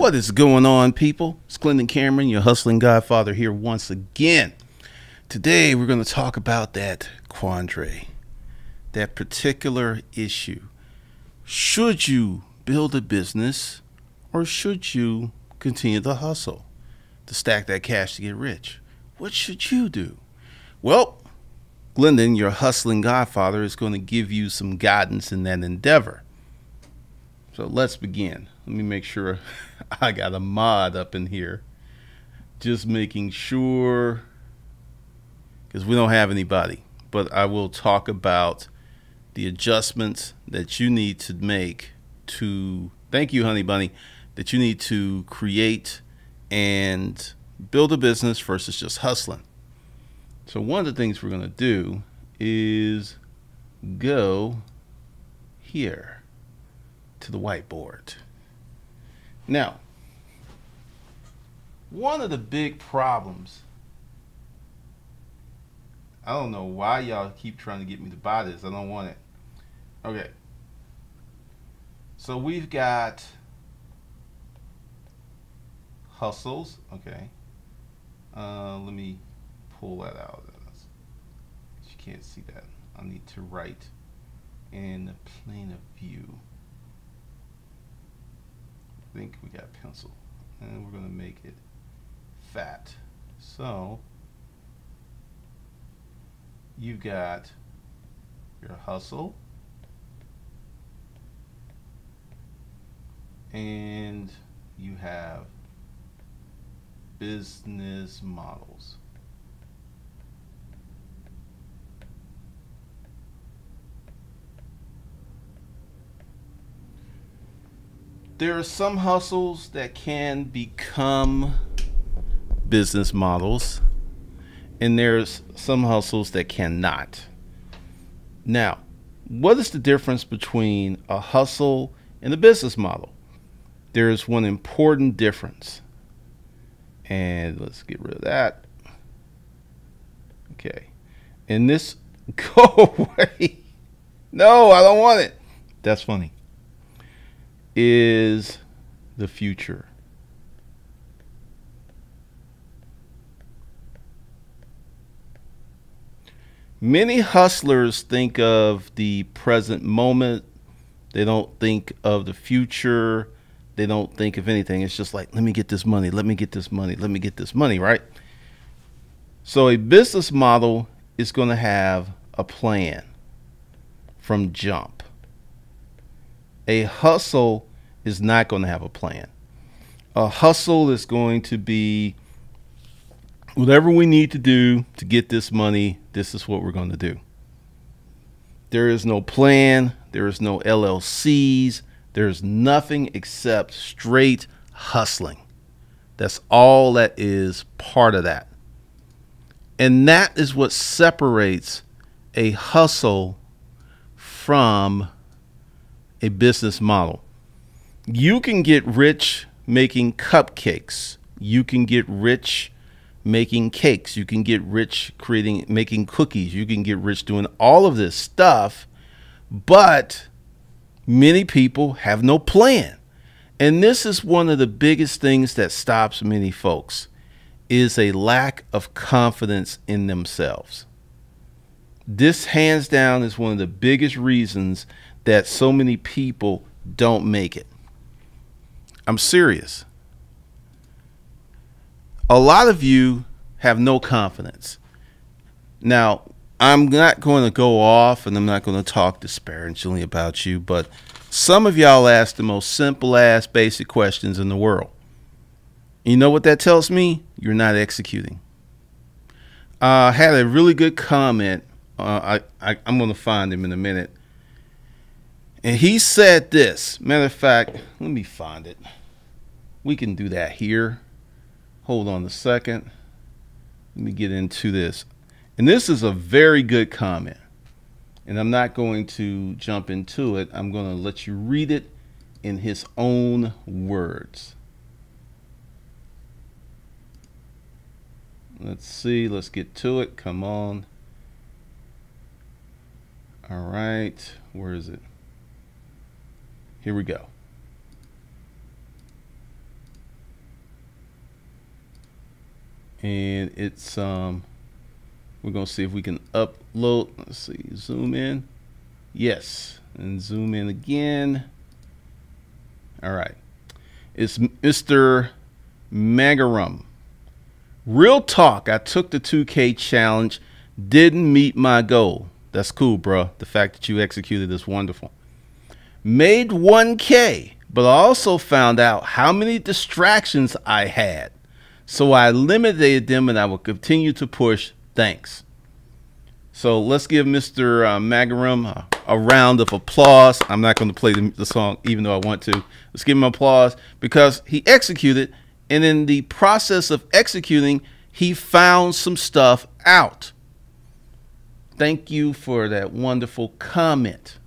What is going on, people? It's Clinton Cameron, your hustling godfather, here once again. Today, we're going to talk about that quandary, that particular issue. Should you build a business or should you continue to hustle to stack that cash to get rich? What should you do? Well, Glendon, your hustling godfather, is going to give you some guidance in that endeavor. So let's begin. Let me make sure I got a mod up in here. Just making sure, because we don't have anybody. But I will talk about the adjustments that you need to make to, thank you, honey bunny, that you need to create and build a business versus just hustling. So one of the things we're going to do is go here to the whiteboard. Now, one of the big problems, I don't know why y'all keep trying to get me to buy this. I don't want it. Okay. So we've got hustles. Okay. Let me pull that out. You can't see that. I need to write in the plane of view. I think we got pencil, and we're going to make it fat. So you've got your hustle and you have business models. There are some hustles that can become business models, and there's some hustles that cannot. Now, what is the difference between a hustle and a business model? There is one important difference, and let's get rid of that. Okay, and this, go away. No, I don't want it. That's funny. Is the future. Many hustlers think of the present moment. They don't think of the future. They don't think of anything. It's just like, let me get this money. Let me get this money. Let me get this money, right? So a business model is going to have a plan from jump. A hustle is not going to have a plan. A hustle is going to be whatever we need to do to get this money, this is what we're going to do. There is no plan. There is no LLCs. There's nothing except straight hustling. That's all that is part of that. And that is what separates a hustle from a business model. You can get rich making cupcakes. You can get rich making cakes. You can get rich making cookies. You can get rich doing all of this stuff, but many people have no plan. And this is one of the biggest things that stops many folks, is a lack of confidence in themselves. This hands down is one of the biggest reasons that so many people don't make it. I'm serious. A lot of you have no confidence. Now, I'm not going to go off and I'm not going to talk disparagingly about you, but some of y'all ask the most simple ass basic questions in the world. You know what that tells me? You're not executing. I had a really good comment. I'm going to find him in a minute. And he said this. Matter of fact, let me find it. We can do that here. Hold on a second. Let me get into this. And this is a very good comment. And I'm not going to jump into it. I'm going to let you read it in his own words. Let's see. Let's get to it. Come on. All right. Where is it? Here we go. and it's we're gonna see if we can upload. Let's see, zoom in. Yes, and zoom in again. All right, it's Mr. Magarum. Real talk, I took the 2K challenge, didn't meet my goal. That's cool, bro. The fact that you executed is wonderful. Made 1K, but I also found out how many distractions I had. So I eliminated them, and I will continue to push. Thanks. So let's give Mr. Magarum a round of applause. I'm not going to play the song even though I want to. Let's give him applause because he executed, and in the process of executing, he found some stuff out. Thank you for that wonderful comment.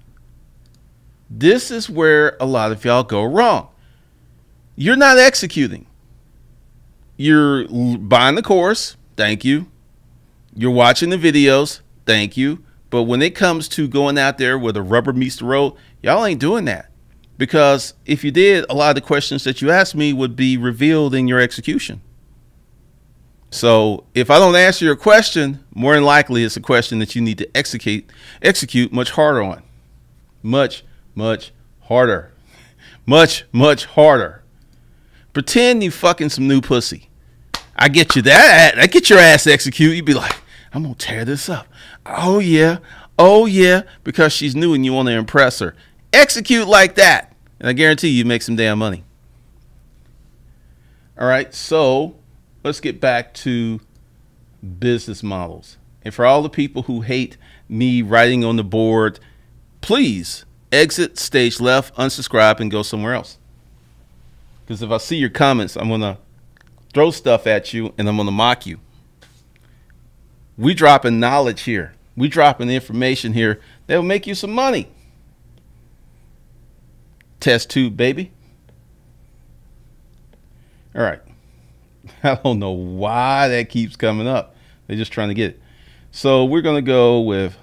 This is where a lot of y'all go wrong. You're not executing. You're buying the course. Thank you. You're watching the videos. Thank you. But when it comes to going out there where the rubber meets the road, y'all ain't doing that. Because if you did, a lot of the questions that you asked me would be revealed in your execution. So if I don't answer your question, more than likely it's a question that you need to execute much harder on. Much harder. Much harder. Pretend you fucking some new pussy. I get you that. I get your ass execute. You'd be like, I'm going to tear this up. Oh, yeah. Oh, yeah. Because she's new and you want to impress her. Execute like that. And I guarantee you make some damn money. All right. So let's get back to business models. And for all the people who hate me writing on the board, please exit stage left, unsubscribe, and go somewhere else. Because if I see your comments, I'm going to throw stuff at you and I'm going to mock you. We dropping knowledge here. We dropping information here that will make you some money. Test tube, baby. All right. I don't know why that keeps coming up. They're just trying to get it. So we're going to go with,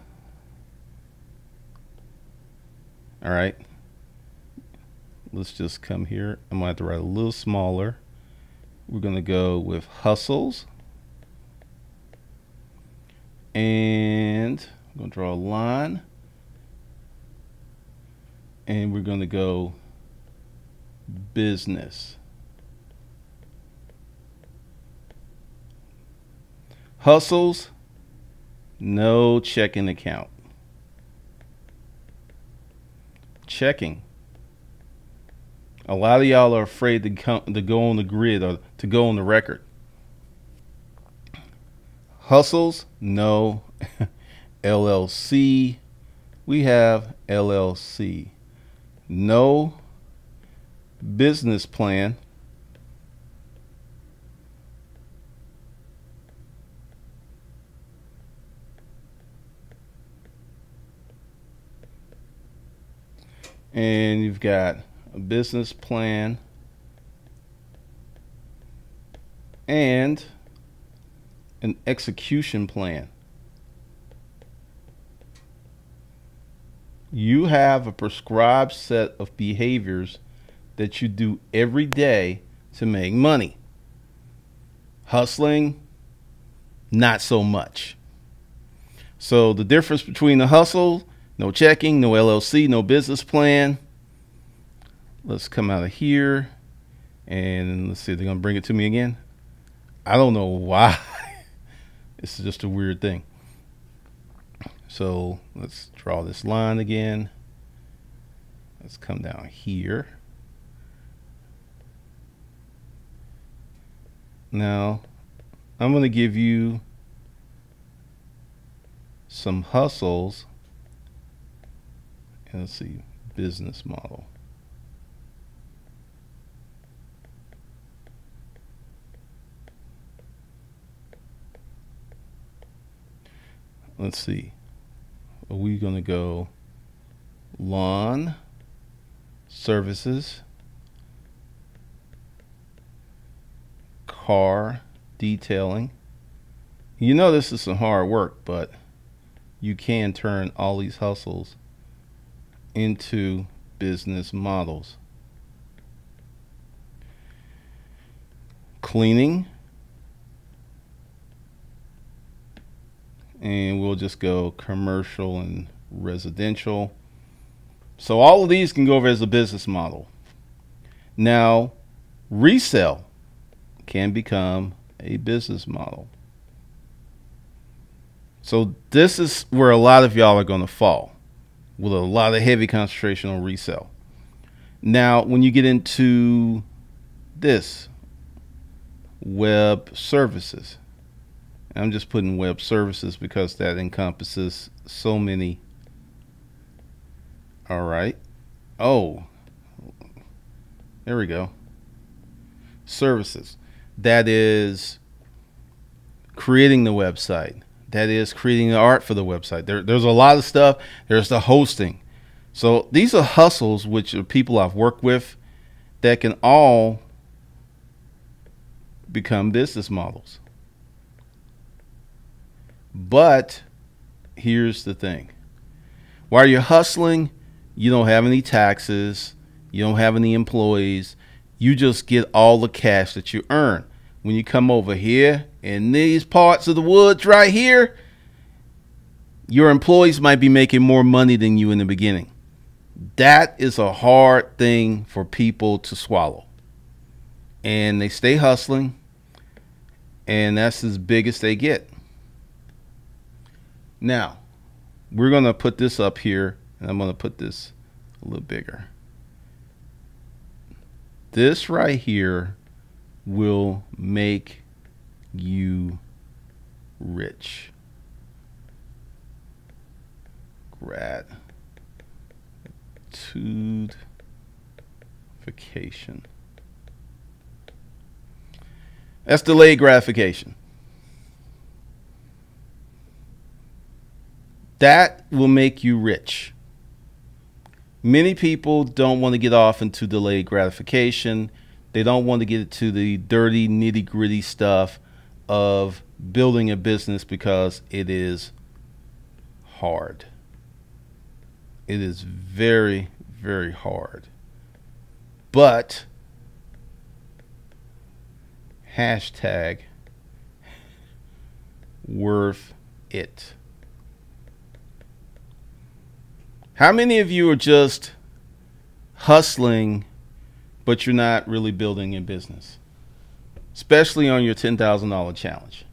all right. Let's just come here. I'm going to have to write a little smaller. We're going to go with hustles. And I'm going to draw a line. And we're going to go business. Hustles, no checking account. Checking. A lot of y'all are afraid to go on the grid or to go on the record. Hustles, no. LLC, we have LLC. No business plan. And you've got a business plan and an execution plan. You have a prescribed set of behaviors that you do every day to make money. Hustling, not so much. So the difference between the hustle, no checking, no LLC, no business plan. Let's come out of here and let's see if they're going to bring it to me again. I don't know why. It's just a weird thing. So let's draw this line again. Let's come down here. Now I'm going to give you some hustles. And let's see, business model. Let's see. Are we going to go lawn services, car detailing? You know this is some hard work, but you can turn all these hustles into business models. Cleaning, we'll just go commercial and residential. So all of these can go over as a business model. Now, resell can become a business model. So this is where a lot of y'all are going to fall, with a lot of heavy concentration on resell. Now, when you get into this, web services, I'm just putting web services because that encompasses so many. All right. Oh, there we go. Services. That is creating the website. That is creating the art for the website. There's a lot of stuff. There's the hosting. So these are hustles, which are people I've worked with that can all become business models. But here's the thing. While you're hustling, you don't have any taxes. You don't have any employees. You just get all the cash that you earn. When you come over here in these parts of the woods right here, your employees might be making more money than you in the beginning. That is a hard thing for people to swallow. And they stay hustling, and that's as big as they get. Now, we're going to put this up here, and I'm going to put this a little bigger. This right here will make you rich. Gratification. That's delayed gratification. That will make you rich. Many people don't want to get off into delayed gratification. They don't want to get into the dirty, nitty-gritty stuff of building a business because it is hard. It is very, very hard. But hashtag worth it. How many of you are just hustling, but you're not really building a business? Especially on your $10,000 challenge.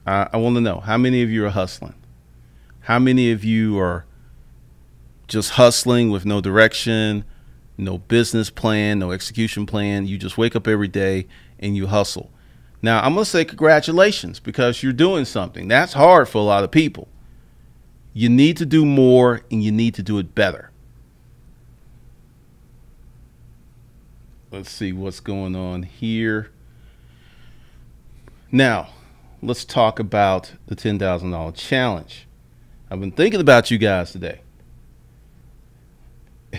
I want to know, how many of you are hustling? How many of you are just hustling with no direction, no business plan, no execution plan? You just wake up every day and you hustle. Now, I'm going to say congratulations, because you're doing something. That's hard for a lot of people. You need to do more, and you need to do it better. Let's see what's going on here. Now, let's talk about the $10,000 challenge. I've been thinking about you guys today.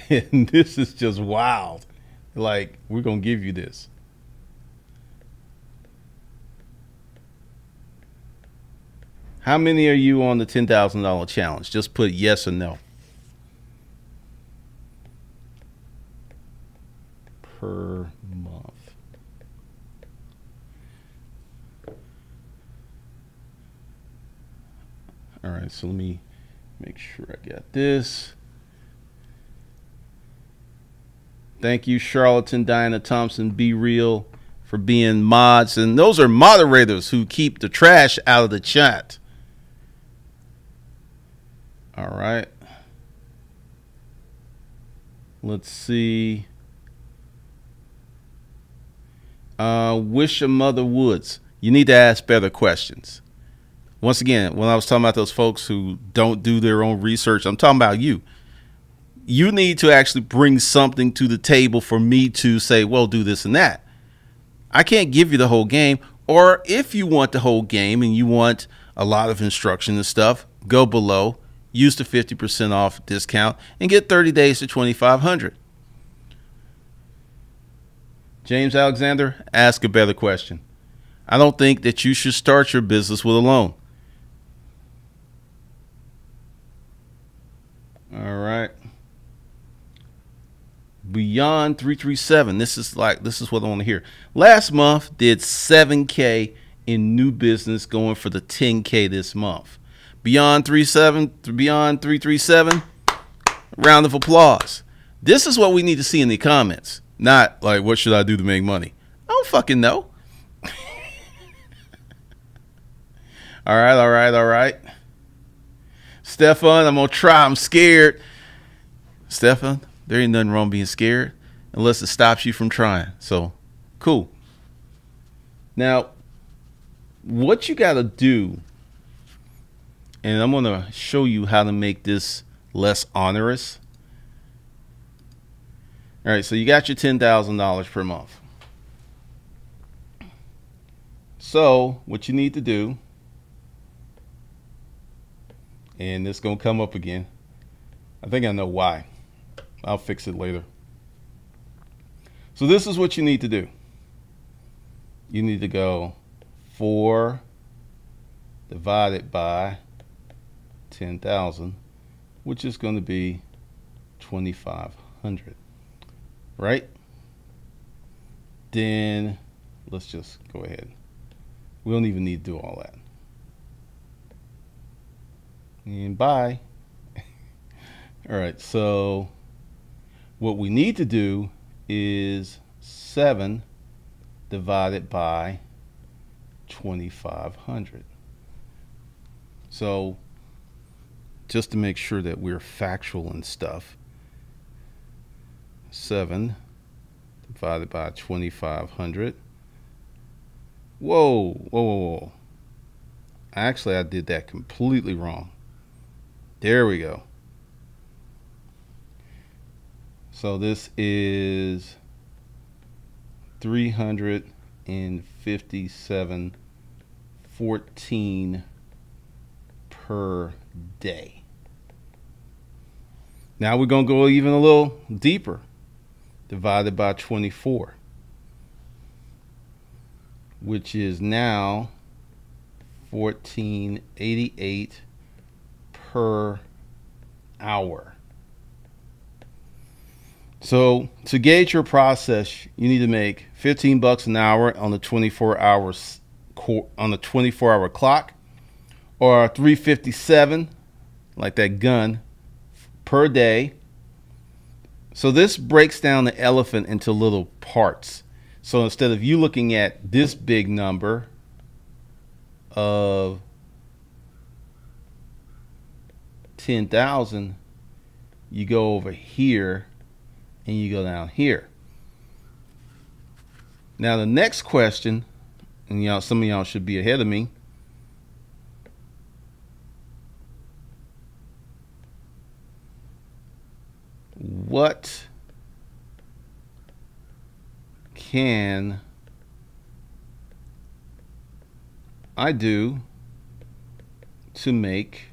And this is just wild. Like, we're going to give you this. How many are you on the $10,000 challenge? Just put yes or no. Per month. All right, so let me make sure I got this. Thank you, Charlatan, Diana Thompson, Be Real, for being mods. And those are moderators who keep the trash out of the chat. All right. Let's see. Wish a Mother Woods. You need to ask better questions. Once again, when I was talking about those folks who don't do their own research, I'm talking about you. You need to actually bring something to the table for me to say, well, do this and that. I can't give you the whole game. Or if you want the whole game and you want a lot of instruction and stuff, go below. Use the 50% off discount and get 30 days to $2,500. James Alexander, ask a better question. I don't think that you should start your business with a loan. All right. Beyond 337. This is what I want to hear. Last month did 7K in new business going for the 10K this month. Beyond 337, round of applause. This is what we need to see in the comments. Not like, what should I do to make money? I don't fucking know. All right. Stefan, I'm going to try. I'm scared. Stefan, there ain't nothing wrong being scared unless it stops you from trying. So, cool. Now, what you got to do, and I'm going to show you how to make this less onerous. All right, so you got your $10,000 per month. So what you need to do, and it's going to come up again. I think I know why. I'll fix it later. So this is what you need to do. You need to go 4 divided by 10,000, which is going to be 2,500, right? Then let's just go ahead. We don't even need to do all that. And bye. All right, so what we need to do is 7 divided by 2,500. So just to make sure that we're factual and stuff, 7 divided by 2,500. Whoa. Actually, I did that completely wrong. There we go. So this is 357.14 per day. Now we're going to go even a little deeper. Divided by 24, which is now 1488 per hour. So to gauge your process, you need to make 15 bucks an hour on the 24 hours on the 24-hour clock, or 357 like that gun per day. So this breaks down the elephant into little parts. So instead of you looking at this big number of 10,000, you go over here and you go down here. Now the next question, and y'all, some of y'all should be ahead of me. What can I do to make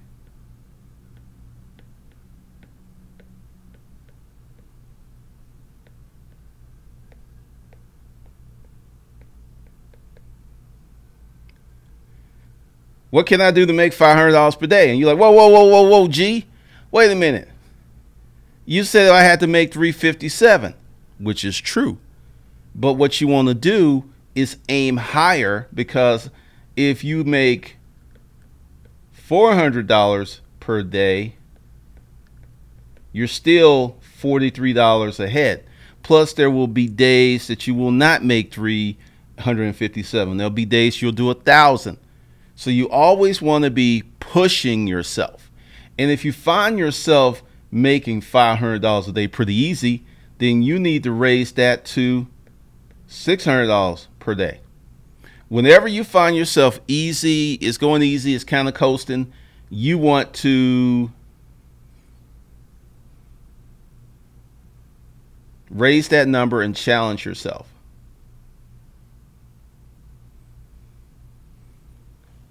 $500 per day? And you're like, whoa, G, wait a minute. You said I had to make 357, which is true. But what you want to do is aim higher, because if you make $400 per day, you're still $43 ahead. Plus, there will be days that you will not make 357. There'll be days you'll do 1,000. So you always want to be pushing yourself. And if you find yourself making $500 a day pretty easy, then you need to raise that to $600 per day. Whenever you find yourself easy, it's going easy, it's kind of coasting, you want to raise that number and challenge yourself.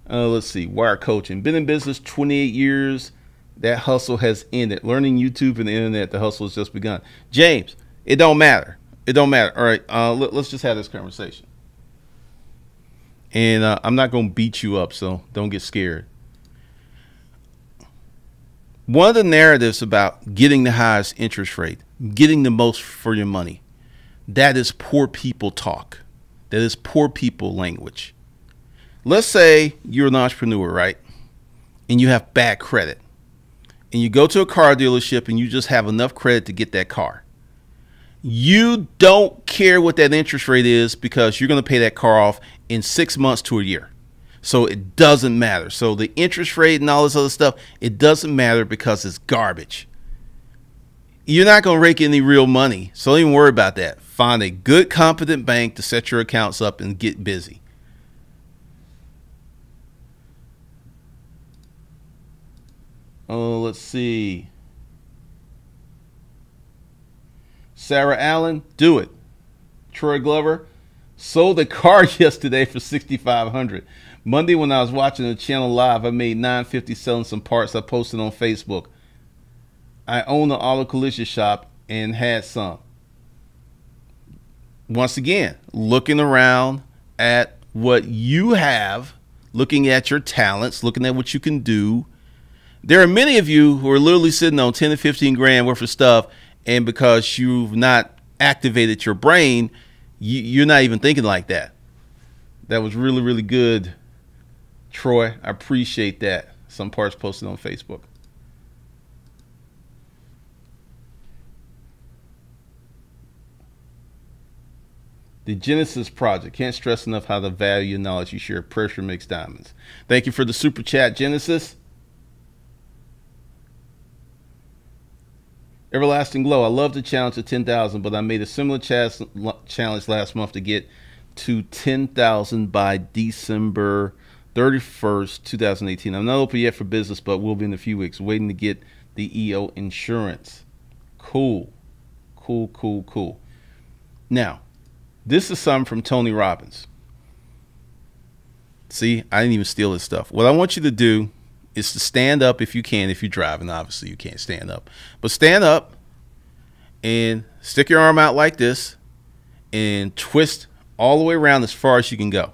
Let's see, wire coaching. Been in business 28 years. That hustle has ended. Learning YouTube and the internet, the hustle has just begun. James, it don't matter. It don't matter. All right, let's just have this conversation. And I'm not going to beat you up, so don't get scared. One of the narratives about getting the highest interest rate, getting the most for your money, that is poor people talk. That is poor people language. let's say you're an entrepreneur, right? And you have bad credit. And you go to a car dealership and you just have enough credit to get that car. You don't care what that interest rate is because you're going to pay that car off in 6 months to a year. So it doesn't matter. So the interest rate and all this other stuff, it doesn't matter because it's garbage. You're not going to rake any real money. So don't even worry about that. Find a good, competent bank to set your accounts up and get busy. Oh, let's see. Sarah Allen, do it. Troy Glover, sold a car yesterday for $6,500. Monday when I was watching the channel live, I made $950 selling some parts I posted on Facebook. I own an auto collision shop and had some. Once again, looking around at what you have, looking at your talents, looking at what you can do. There are many of you who are literally sitting on 10 to 15 grand worth of stuff, and because you've not activated your brain, you're not even thinking like that. That was really, really good, Troy. I appreciate that. Some parts posted on Facebook. The Genesis Project. Can't stress enough how the value and knowledge you share. Pressure makes diamonds. Thank you for the super chat, Genesis. Everlasting Glow. I love the challenge of 10,000, but I made a similar challenge last month to get to 10,000 by December 31st, 2018. I'm not open yet for business, but will be in a few weeks. Waiting to get the EO insurance. Cool. Cool, cool, cool. Now, this is something from Tony Robbins. See, I didn't even steal his stuff. What I want you to do is to stand up if you can. If you're driving, obviously you can't stand up. But stand up and stick your arm out like this and twist all the way around as far as you can go.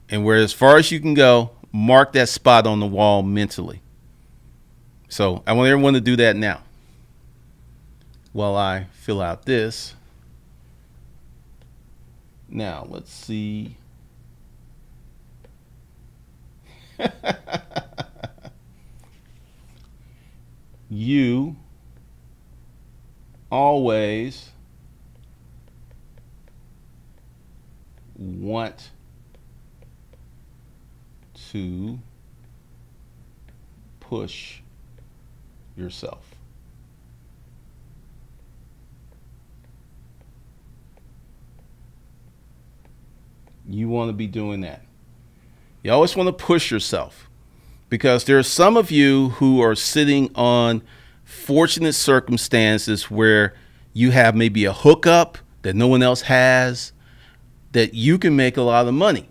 And where as far as you can go, mark that spot on the wall mentally. So I want everyone to do that now while I fill out this. Now, let's see. You always want to push yourself. You want to be doing that. You always want to push yourself, because there are some of you who are sitting on fortunate circumstances where you have maybe a hookup that no one else has, that you can make a lot of money.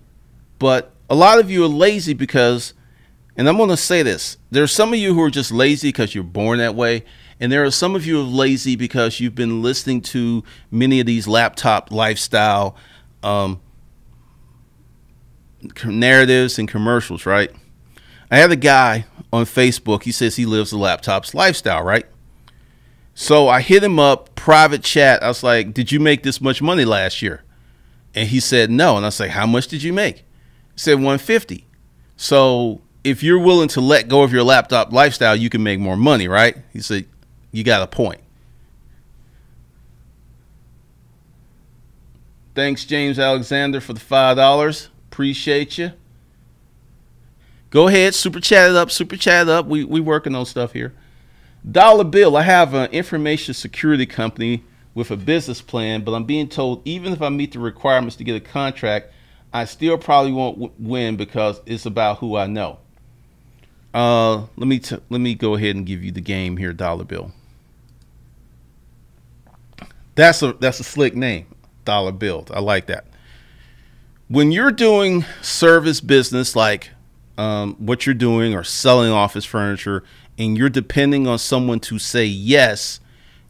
But a lot of you are lazy because, and I'm going to say this, there are some of you who are just lazy because you're born that way. And there are some of you who are lazy because you've been listening to many of these laptop lifestyle narratives and commercials, right? I had a guy on Facebook. He says he lives the laptops lifestyle, right? So I hit him up, private chat. I was like, did you make this much money last year? And he said no. And I was like, how much did you make? He said 150. So if you're willing to let go of your laptop lifestyle, you can make more money, right? He said, you got a point. Thanks, James Alexander, for the $5. Appreciate you. Go ahead, super chat it up, super chat it up. We working on stuff here. Dollar Bill, I have an information security company with a business plan, but I'm being told even if I meet the requirements to get a contract, I still probably won't win because it's about who I know. Let me go ahead and give you the game here, Dollar Bill. That's a slick name, Dollar Bill. I like that. When you're doing service business like what you're doing, or selling office furniture, and you're depending on someone to say yes,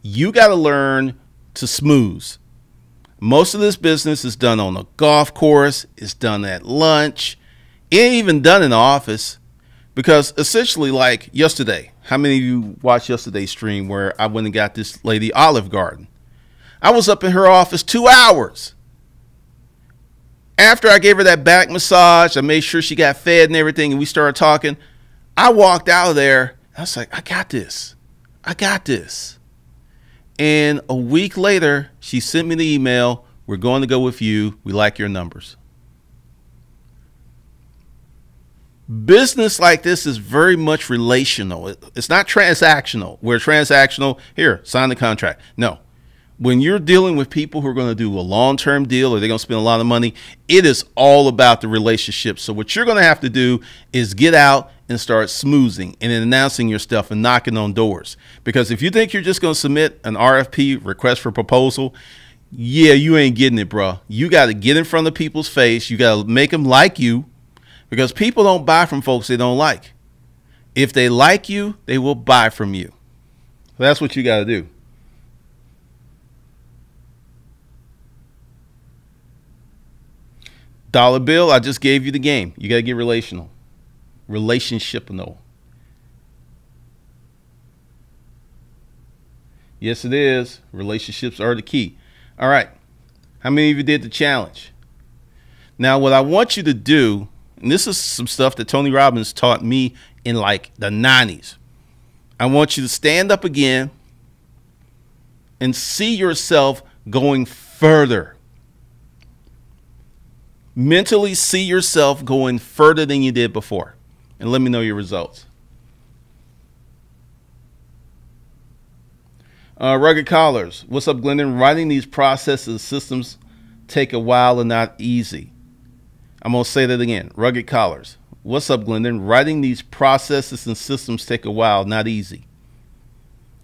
you got to learn to smooth. Most of this business is done on a golf course. It's done at lunch. It ain't even done in the office, because essentially, like yesterday, how many of you watched yesterday's stream where I went and got this lady Olive Garden? I was up in her office 2 hours. After I gave her that back massage, I made sure she got fed and everything, and we started talking. I walked out of there. I was like, I got this. I got this. And a week later, she sent me the email. We're going to go with you. We like your numbers. Business like this is very much relational. It's not transactional. We're transactional. Here, sign the contract. No. When you're dealing with people who are going to do a long-term deal or they're going to spend a lot of money, it is all about the relationship. So what you're going to have to do is get out and start smoozing and announcing your stuff and knocking on doors. Because if you think you're just going to submit an RFP, request for proposal, yeah, you ain't getting it, bro. You got to get in front of people's face. You got to make them like you, because people don't buy from folks they don't like. If they like you, they will buy from you. So that's what you got to do. Dollar bill, I just gave you the game. You got to get relational. Relationship-no. Yes, it is. Relationships are the key. All right. How many of you did the challenge? Now, what I want you to do, and this is some stuff that Tony Robbins taught me in like the 90s. I want you to stand up again and see yourself going further. Mentally see yourself going further than you did before. And let me know your results. Rugged Collars. What's up, Glendon? Writing these processes and systems take a while and not easy. I'm going to say that again. Rugged Collars. What's up, Glendon? Writing these processes and systems take a while, not easy.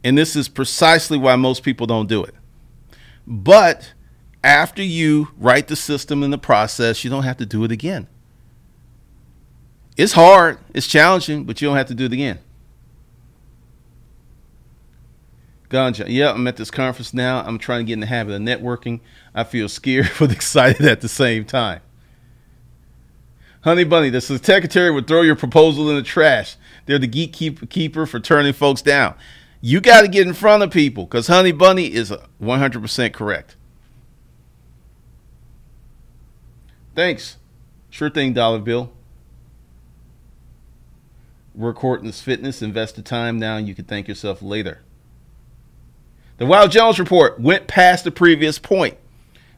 And this is precisely why most people don't do it. But after you write the system and the process, you don't have to do it again. It's hard, it's challenging, but you don't have to do it again. Ganja, yeah, I'm at this conference now. I'm trying to get in the habit of networking. I feel scared but excited at the same time. Honey Bunny, the secretary would throw your proposal in the trash. They're the gatekeeper for turning folks down. You got to get in front of people, because Honey Bunny is 100% correct. Thanks. Sure thing, Dollar Bill. Work Horton's Fitness, invest the time now, and you can thank yourself later. The Wild Jones report went past the previous point.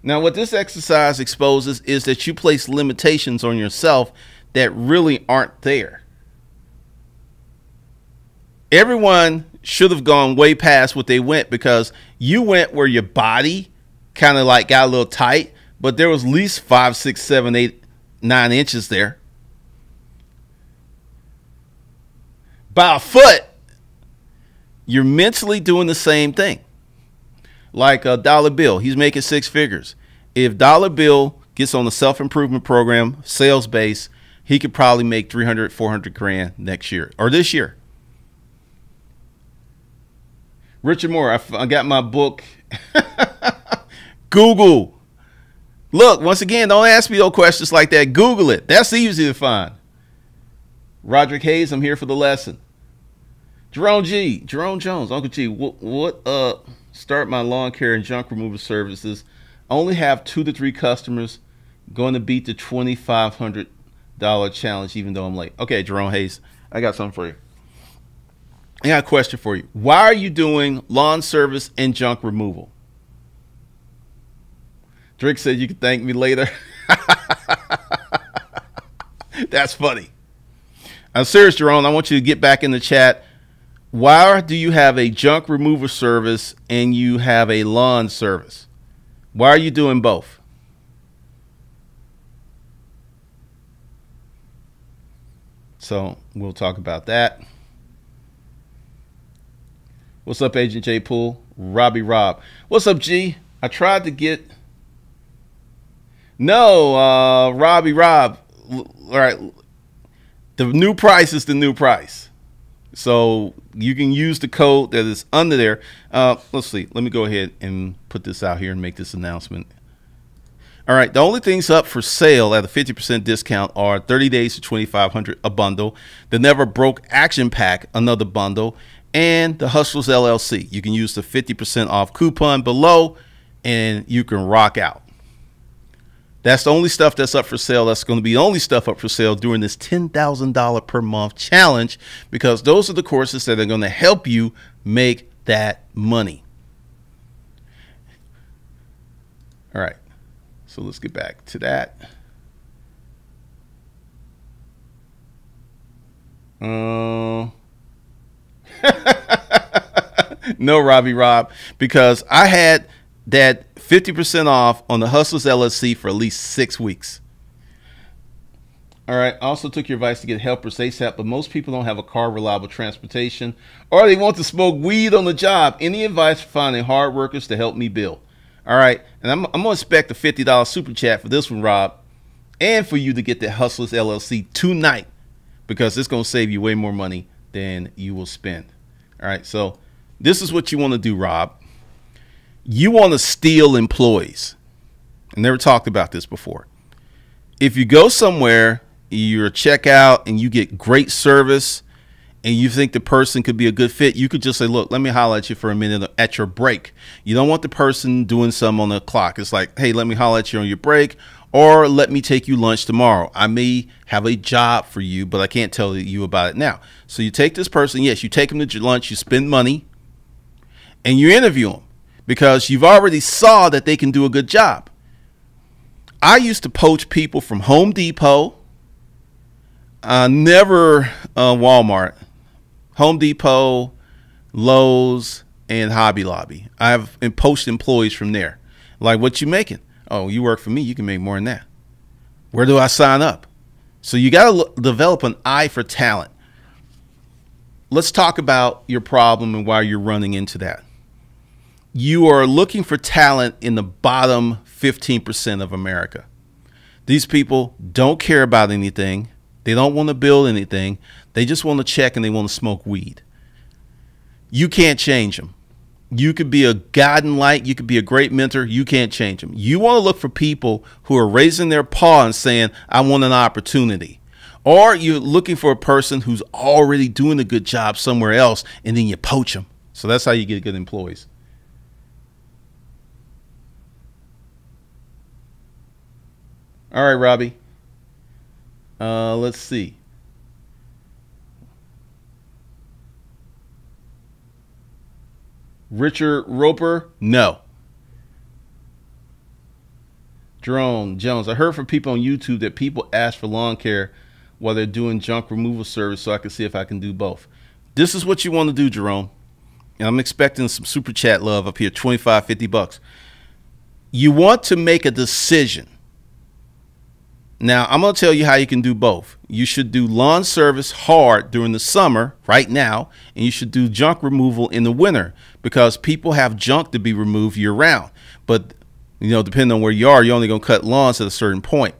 Now, what this exercise exposes is that you place limitations on yourself that really aren't there. Everyone should have gone way past what they went, because you went where your body kind of like got a little tight, but there was at least 5, 6, 7, 8, 9 inches there. By a foot, you're mentally doing the same thing. Like a Dollar Bill, he's making 6 figures. If Dollar Bill gets on the self-improvement program, sales base, he could probably make 300, 400 grand next year or this year. Richard Moore, I got my book. Google. Look, once again, don't ask me no questions like that. Google it. That's easy to find. Roderick Hayes, I'm here for the lesson. Jerome Jones, Uncle G, what start my lawn care and junk removal services. I only have 2 to 3 customers. Going to beat the $2,500 challenge, even though I'm late. Okay, Jerome Hayes, I got something for you. I got a question for you. Why are you doing lawn service and junk removal? Drake said you can thank me later. That's funny. I'm serious, Jerome. I want you to get back in the chat. Why do you have a junk removal service and you have a lawn service? Why are you doing both? So we'll talk about that. What's up, Agent J Pool? Robbie Rob. What's up, G? I tried to get... No, Robbie Rob. All right. The new price is the new price. So you can use the code that is under there. Let's see. Let me go ahead and put this out here and make this announcement. All right. The only things up for sale at a 50% discount are 30 days to $2,500 a bundle, the Never Broke Action Pack, another bundle, and the Hustlers LLC. You can use the 50% off coupon below and you can rock out. That's the only stuff that's up for sale. That's going to be the only stuff up for sale during this $10,000 per month challenge, because those are the courses that are going to help you make that money. All right. So let's get back to that. No, Rob, because I had that 50% off on the Hustlers LLC for at least 6 weeks. All right. I also took your advice to get helpers ASAP, but most people don't have a car, reliable transportation, or they want to smoke weed on the job. Any advice for finding hard workers to help me build? All right. And I'm going to expect a $50 super chat for this one, Rob, and for you to get the Hustlers LLC tonight, because it's going to save you way more money than you will spend. All right. So this is what you want to do, Rob. You want to steal employees. I never talked about this before. If you go somewhere, you're a checkout and you get great service and you think the person could be a good fit, you could just say, look, let me holler at you for a minute at your break. You don't want the person doing something on the clock. It's like, hey, let me holler at you on your break, or let me take you lunch tomorrow. I may have a job for you, but I can't tell you about it now. So you take this person, yes, you take them to lunch, you spend money, and you interview them, because you've already saw that they can do a good job. I used to poach people from Home Depot, never Walmart, Home Depot, Lowe's, and Hobby Lobby. I've poached employees from there. Like, what you making? Oh, you work for me, you can make more than that. Where do I sign up? So you got to develop an eye for talent. Let's talk about your problem and why you're running into that. You are looking for talent in the bottom 15% of America. These people don't care about anything. They don't want to build anything. They just want to check and they want to smoke weed. You can't change them. You could be a guiding light. You could be a great mentor. You can't change them. You want to look for people who are raising their paw and saying, I want an opportunity. Or you're looking for a person who's already doing a good job somewhere else, and then you poach them. So that's how you get good employees. All right, Robbie. Let's see. Richard Roper? No. Jerome Jones. I heard from people on YouTube that people ask for lawn care while they're doing junk removal service, so I can see if I can do both. This is what you want to do, Jerome. And I'm expecting some super chat love up here, 25, 50 bucks. You want to make a decision. Now, I'm going to tell you how you can do both. You should do lawn service hard during the summer, right now, and you should do junk removal in the winter, because people have junk to be removed year round. But, you know, depending on where you are, you're only going to cut lawns at a certain point.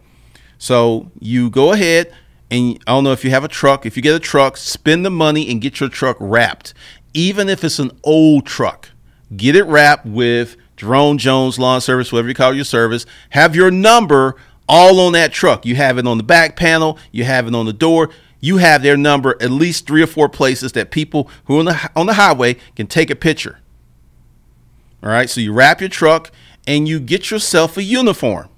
So you go ahead, and I don't know if you have a truck. If you get a truck, spend the money and get your truck wrapped. Even if it's an old truck, get it wrapped with Jerome Jones Lawn Service, whatever you call your service. Have your number all on that truck. You have it on the back panel. You have it on the door. You have their number at least 3 or 4 places that people who are on the highway can take a picture. All right. So you wrap your truck and you get yourself a uniform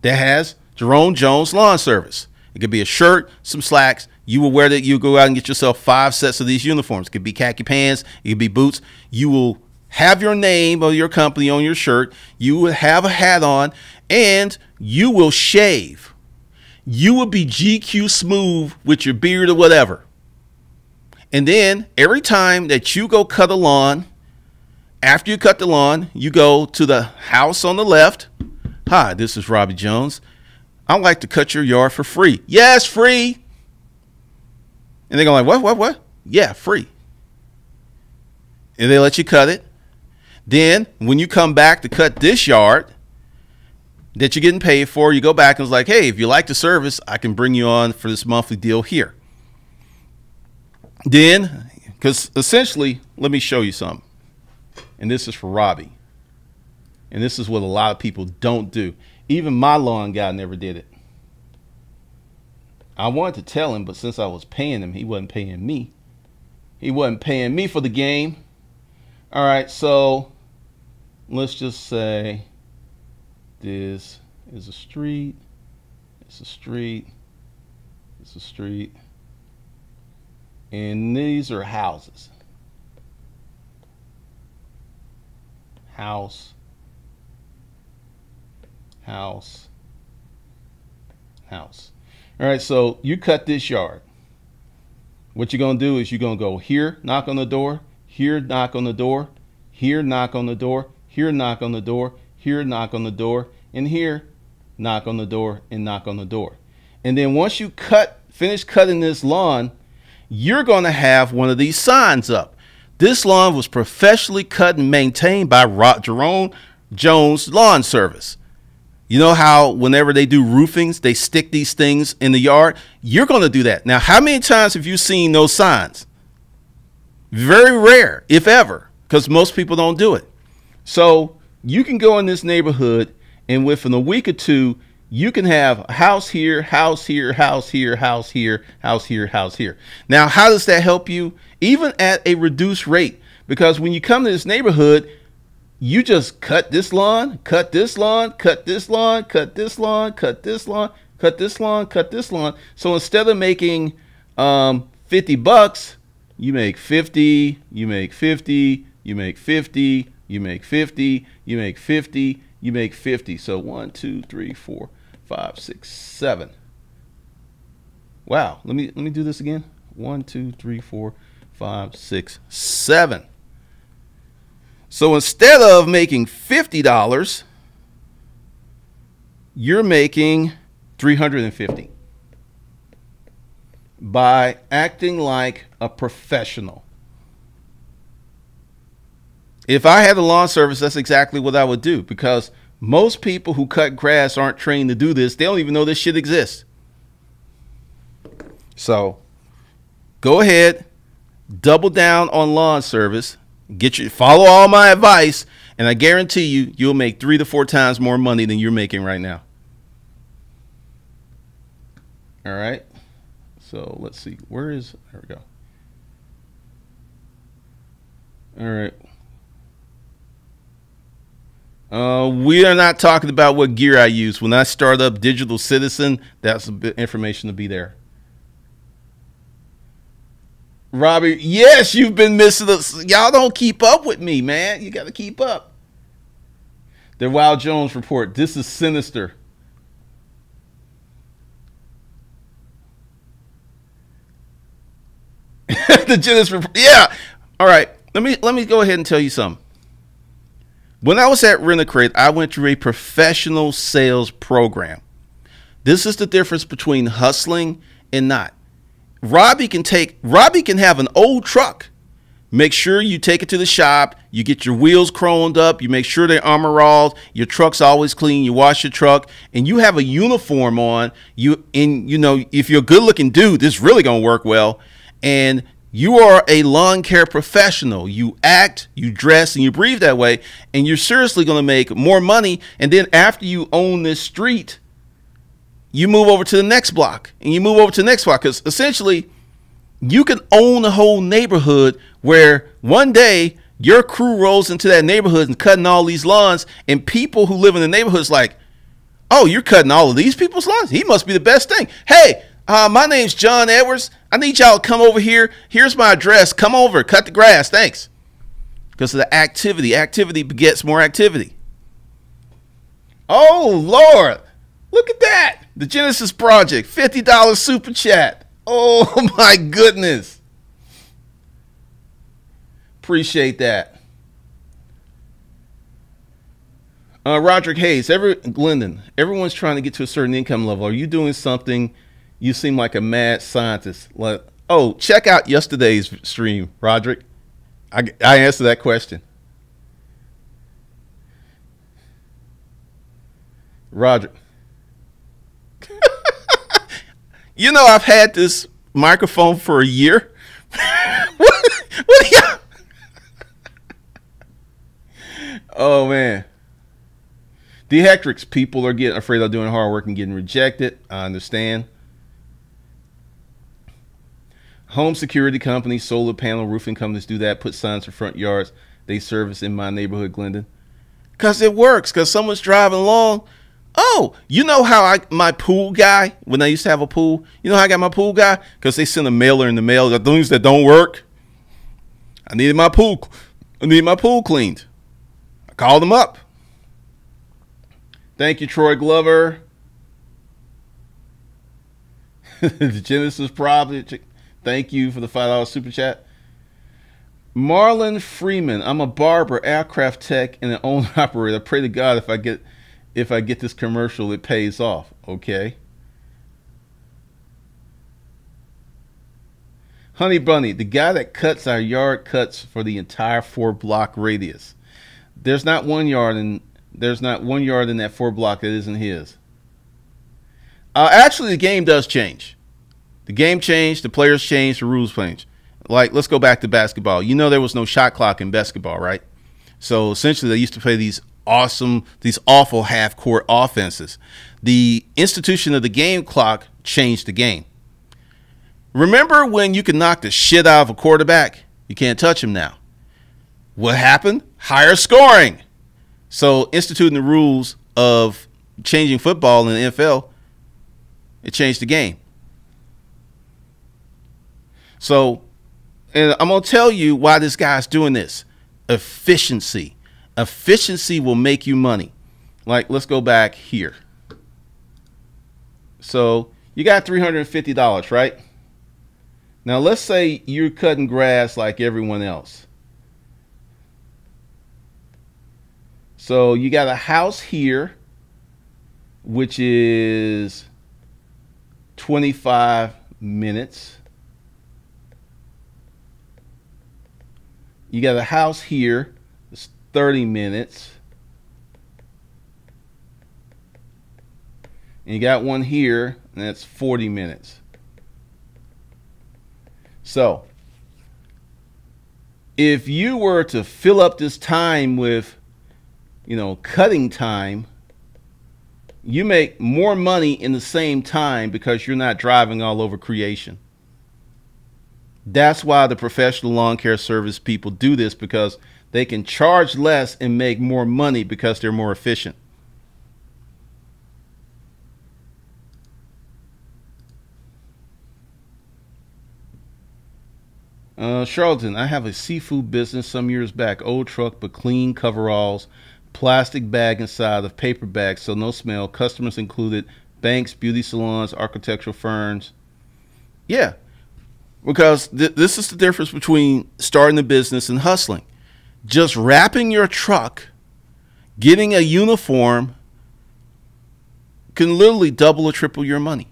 that has Jerome Jones Lawn Service. It could be a shirt, some slacks. You will wear that. You go out and get yourself 5 sets of these uniforms. It could be khaki pants. It could be boots. You will have your name of your company on your shirt. You will have a hat on, and you will shave. You will be GQ smooth with your beard or whatever. And then every time that you go cut a lawn, after you cut the lawn, you go to the house on the left. Hi, this is Robbie Jones. I'd like to cut your yard for free. Yes, free. And they're going like, what? Yeah, free. And they let you cut it. Then when you come back to cut this yard that you're getting paid for, you go back and it's like, hey, if you like the service, I can bring you on for this monthly deal here. Then, because essentially, let me show you something. And this is for Robbie. And this is what a lot of people don't do. Even my lawn guy never did it. I wanted to tell him, but since I was paying him, he wasn't paying me. He wasn't paying me for the game. All right, so let's just say this is a street. It's a street. It's a street. And these are houses. House. House. House. All right, so you cut this yard. What you're going to do is you're going to go here, knock on the door, here, knock on the door, here, knock on the door, here, knock on the door, here, knock on the door, and here, knock on the door, and knock on the door. And then once you finish cutting this lawn, you're going to have one of these signs up. This lawn was professionally cut and maintained by Jerome Jones Lawn Service. You know how whenever they do roofings, they stick these things in the yard? You're going to do that. Now, how many times have you seen those signs? Very rare, if ever, because most people don't do it. So you can go in this neighborhood, and within a week or two, you can have a house here, house here, house here, house here, house here, house here. Now, how does that help you? Even at a reduced rate, because when you come to this neighborhood, you just cut this lawn, cut this lawn, cut this lawn, cut this lawn, cut this lawn, cut this lawn, cut this lawn. So instead of making $50, you make 50, you make 50, you make 50, you make 50, you make 50, you make 50. So 1, 2, 3, 4, 5, 6, 7. Wow. Let me do this again. 1, 2, 3, 4, 5, 6, 7. So instead of making $50, you're making $350 by acting like a professional. If I had a lawn service, that's exactly what I would do, because most people who cut grass aren't trained to do this. They don't even know this shit exists. So go ahead, double down on lawn service. Follow all my advice, and I guarantee you'll make 3 to 4 times more money than you're making right now. All right. So let's see. There we go. All right. We are not talking about what gear I use. When I start up Digital Citizen, that's a bit information to be there. Robbie, yes, you've been missing us. Y'all don't keep up with me, man. You got to keep up. The Wild Jones report. This is sinister. The Genesis report. Yeah. All right. Let me go ahead and tell you something. When I was at Rent-A-Crate, I went through a professional sales program. This is the difference between hustling and not. Robbie can have an old truck. Make sure you take it to the shop. You get your wheels chromed up. You make sure they're armor-alled. Your truck's always clean. You wash your truck, and you have a uniform on. If you're a good-looking dude, this is really gonna work well. And you are a lawn care professional. You act, you dress, and you breathe that way, and you're seriously gonna make more money. And then after you own this street, you move over to the next block, and you move over to the next block, because essentially you can own the whole neighborhood, where one day your crew rolls into that neighborhood and cutting all these lawns, and people who live in the neighborhood is like, oh, you're cutting all of these people's lawns? He must be the best thing. Hey, my name's John Edwards. I need y'all to come over here. Here's my address. Come over, cut the grass. Thanks. Because of the activity. Activity begets more activity. Oh, Lord. Look at that. The Genesis Project, $50 super chat. Oh, my goodness. Appreciate that. Roderick Hayes, Glendon, everyone's trying to get to a certain income level. Are you doing something? You seem like a mad scientist. Oh, check out yesterday's stream, Roderick. I answered that question. Roderick. You know, I've had this microphone for a year. What are y'all? Oh, man. The hectrics, people are getting afraid of doing hard work and getting rejected. I understand. Home security companies, solar panel roofing companies do that. Put signs for front yards. They service in my neighborhood, Glendon. Because it works. Because someone's driving along. Oh, you know how my pool guy, when I used to have a pool, you know how I got my pool guy? Because they sent a mailer in the mail, the things that don't work. I needed my pool cleaned. I called them up. Thank you, Troy Glover. The Genesis Project. Thank you for the $5 super chat. Marlon Freeman. I'm a barber, aircraft tech, and an owner operator. I pray to God if I get this commercial, it pays off. Okay. Honey Bunny, the guy that cuts our yard cuts for the entire 4-block radius. There's not one yard in that 4-block that isn't his. Actually, the game does change. The game changed, the players changed, the rules changed. Like, let's go back to basketball. You know there was no shot clock in basketball, right? So essentially they used to play these awful half-court offenses. The institution of the game clock changed the game. Remember when you could knock the shit out of a quarterback? You can't touch him now. What happened? Higher scoring. So instituting the rules of changing football in the NFL, it changed the game. So, and I'm going to tell you why this guy's doing this. Efficiency. Efficiency will make you money. Like, let's go back here. So you got $350, right? Now let's say you're cutting grass like everyone else. So you got a house here, which is 25 minutes. You got a house here, it's 30 minutes. And you got one here, and that's 40 minutes. So, if you were to fill up this time with, cutting time, you make more money in the same time because you're not driving all over creation. That's why the professional lawn care service people do this, because they can charge less and make more money because they're more efficient. Charlton, I have a seafood business some years back. Old truck, but clean coveralls. Plastic bag inside of paper bags, so no smell. Customers included banks, beauty salons, architectural firms. Yeah, because this is the difference between starting a business and hustling. Just wrapping your truck, getting a uniform, can literally double or triple your money.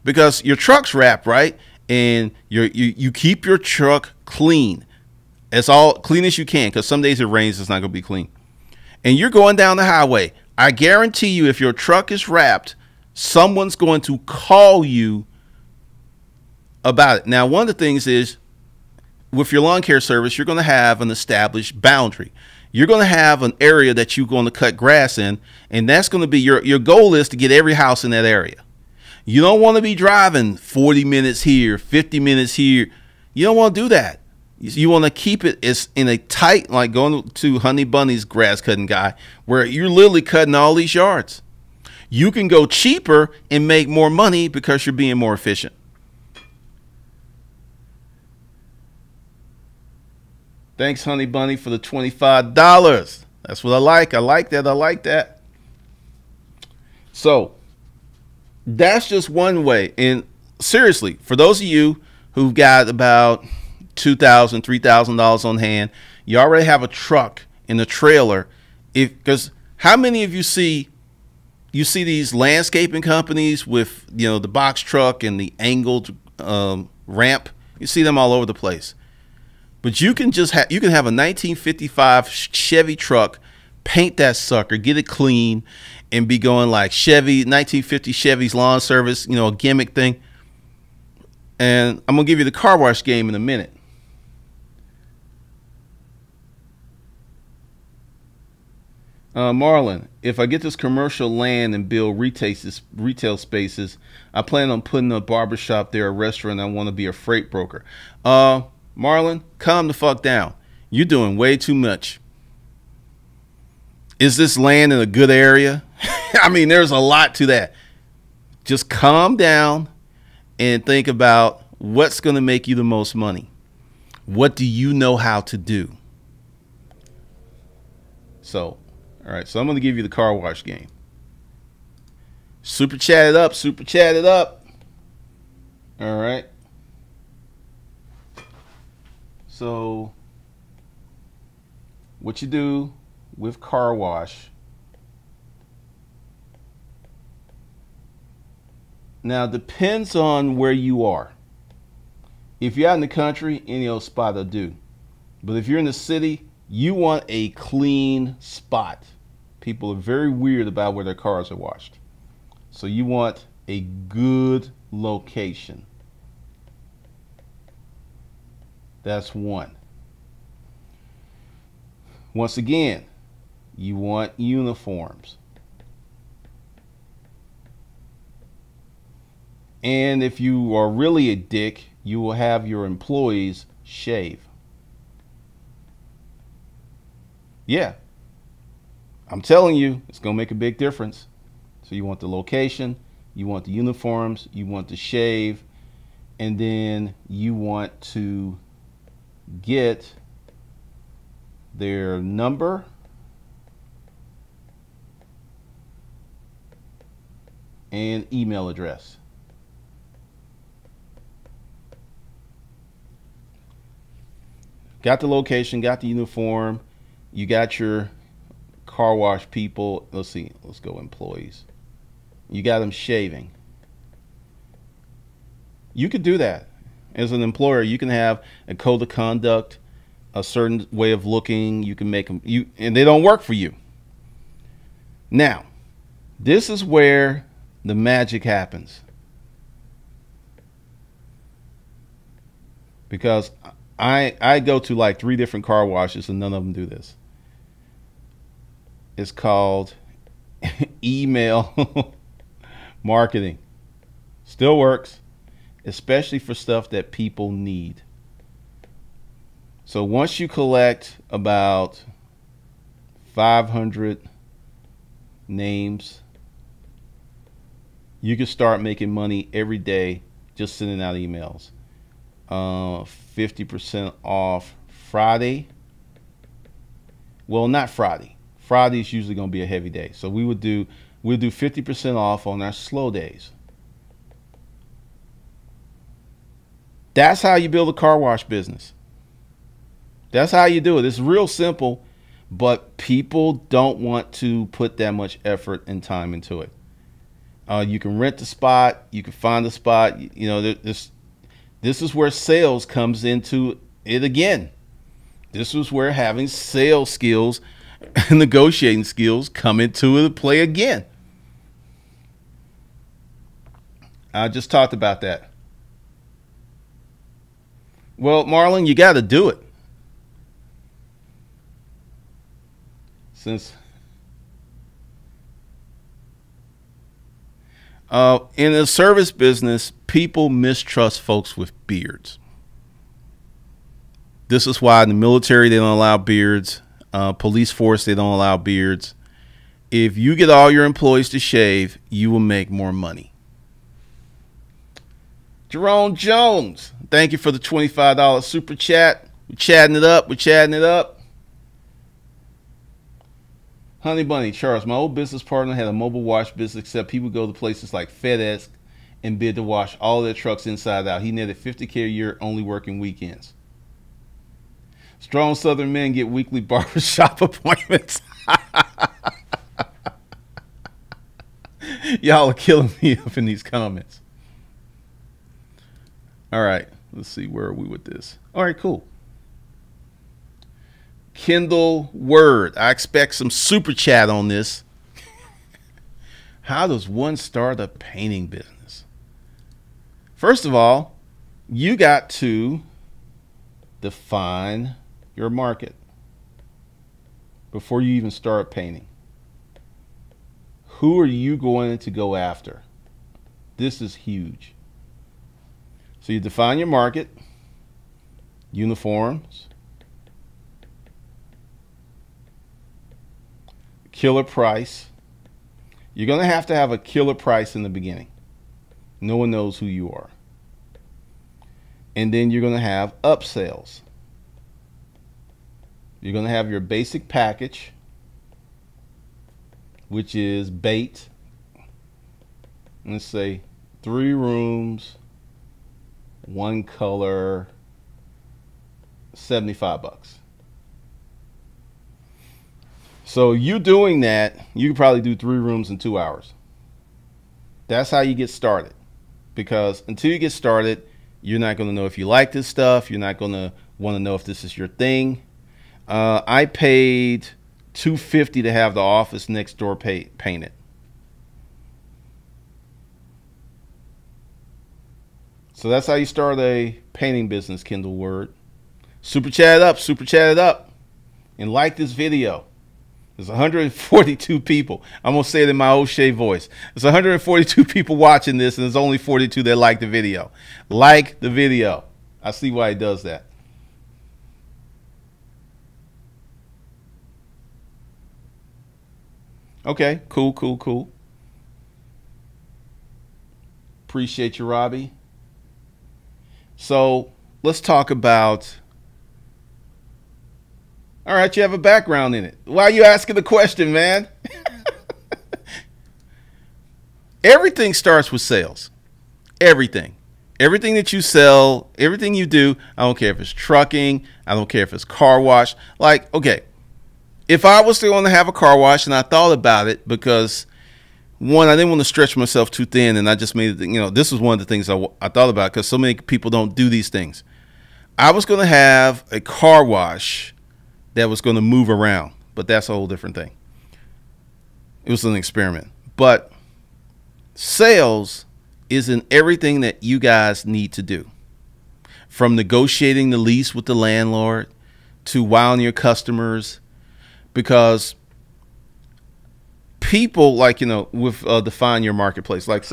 Because your truck's wrapped, right? And you keep your truck clean, as clean as you can, because some days it rains, it's not going to be clean. And you're going down the highway. I guarantee you, if your truck is wrapped, someone's going to call you about it. Now, one of the things is, with your lawn care service, you're going to have an established boundary. You're going to have an area that you're going to cut grass in, and that's going to be your goal is to get every house in that area. You don't want to be driving 40 minutes here, 50 minutes here. You don't want to do that. You want to keep it as in a tight, like going to Honey Bunny's grass cutting guy, where you're literally cutting all these yards. You can go cheaper and make more money because you're being more efficient. Thanks, Honey Bunny, for the $25. That's what I like. I like that. I like that. So that's just one way. And seriously, for those of you who've got about $2,000, $3,000 on hand, you already have a truck in the trailer. Because how many of you see these landscaping companies with the box truck and the angled ramp? You see them all over the place. But you can have a 1955 Chevy truck, paint that sucker, get it clean, and be going like Chevy, 1950 Chevy's lawn service, a gimmick thing. And I'm going to give you the car wash game in a minute. Marlon, if I get this commercial land and build retail spaces, I plan on putting a barbershop there, a restaurant. I want to be a freight broker. Marlon, calm the fuck down. You're doing way too much. Is this land in a good area? I mean, there's a lot to that. Just calm down and think about what's going to make you the most money. What do you know how to do? So, all right. So I'm going to give you the car wash game. Super chat it up. Super chat it up. All right. So what you do with car wash. Now, depends on where you are. If you're out in the country, any old spot will do. But if you're in the city, you want a clean spot. People are very weird about where their cars are washed. So you want a good location. That's one. Once again, you want uniforms. And if you are really a dick, you will have your employees shave. Yeah. I'm telling you, it's going to make a big difference. So you want the location, you want the uniforms, you want the shave, and then you want to get their number and email address. Got the location, got the uniform, you got your car wash people. Let's see, let's go employees. You got them shaving. You could do that. As an employer, you can have a code of conduct, a certain way of looking. You can make them, and they don't work for you. Now, this is where the magic happens. Because I go to like 3 different car washes and none of them do this. It's called email marketing. Still works, especially for stuff that people need. So once you collect about 500 names, you can start making money every day just sending out emails. 50% off Friday. Well, not Friday. Friday is usually going to be a heavy day. So we'll do 50% off on our slow days. That's how you build a car wash business. That's how you do it. It's real simple, but people don't want to put that much effort and time into it. You can rent the spot. You can find the spot. You know, this is where sales comes into it again. This is where having sales skills and negotiating skills come into play again. I just talked about that. Well, Marlon, you got to do it. Since in the service business, people mistrust folks with beards. This is why in the military they don't allow beards. Police force, they don't allow beards. If you get all your employees to shave, you will make more money. Jerome Jones, thank you for the $25 super chat. We're chatting it up. We're chatting it up. Honey Bunny, Charles, my old business partner had a mobile wash business, except he would go to places like FedEx and bid to wash all their trucks inside out. He netted $50K a year, only working weekends. Strong Southern men get weekly barbershop appointments. Y'all are killing me up in these comments. All right, let's see, where are we with this? All right, cool. Kendall Word, I expect some super chat on this. How does one start a painting business? First of all, you got to define your market before you even start painting. Who are you going to go after? This is huge. So you define your market, uniforms, killer price, You're going to have a killer price in the beginning. No one knows who you are. And then you're going to have upsells. You're going to have your basic package, which is bait. Let's say 3 rooms, 1 color, $75. So you doing that, you could probably do 3 rooms in 2 hours. That's how you get started. Because until you get started, you're not going to know if you like this stuff. You're not going to want to know if this is your thing. I paid $250 to have the office next door painted. So that's how you start a painting business, Kendall Word. Super chat it up, and like this video. There's 142 people. I'm going to say it in my O'Shea voice. There's 142 people watching this, and there's only 42 that like the video. Like the video. I see why he does that. Okay, cool. Appreciate you, Robbie. So let's talk about... All right, you have a background in it. Why are you asking the question, man? Everything starts with sales. Everything. Everything that you sell, everything you do, I don't care if it's trucking, I don't care if it's car wash. Like, okay, if I was going to have a car wash and I thought about it because, one, I didn't want to stretch myself too thin, and I just made it, this was one of the things I thought about because so many people don't do these things. I was going to have a car wash that was going to move around, but that's a whole different thing. It was an experiment. But sales is in everything that you guys need to do. From negotiating the lease with the landlord to wowing your customers, because people with define your marketplace. Like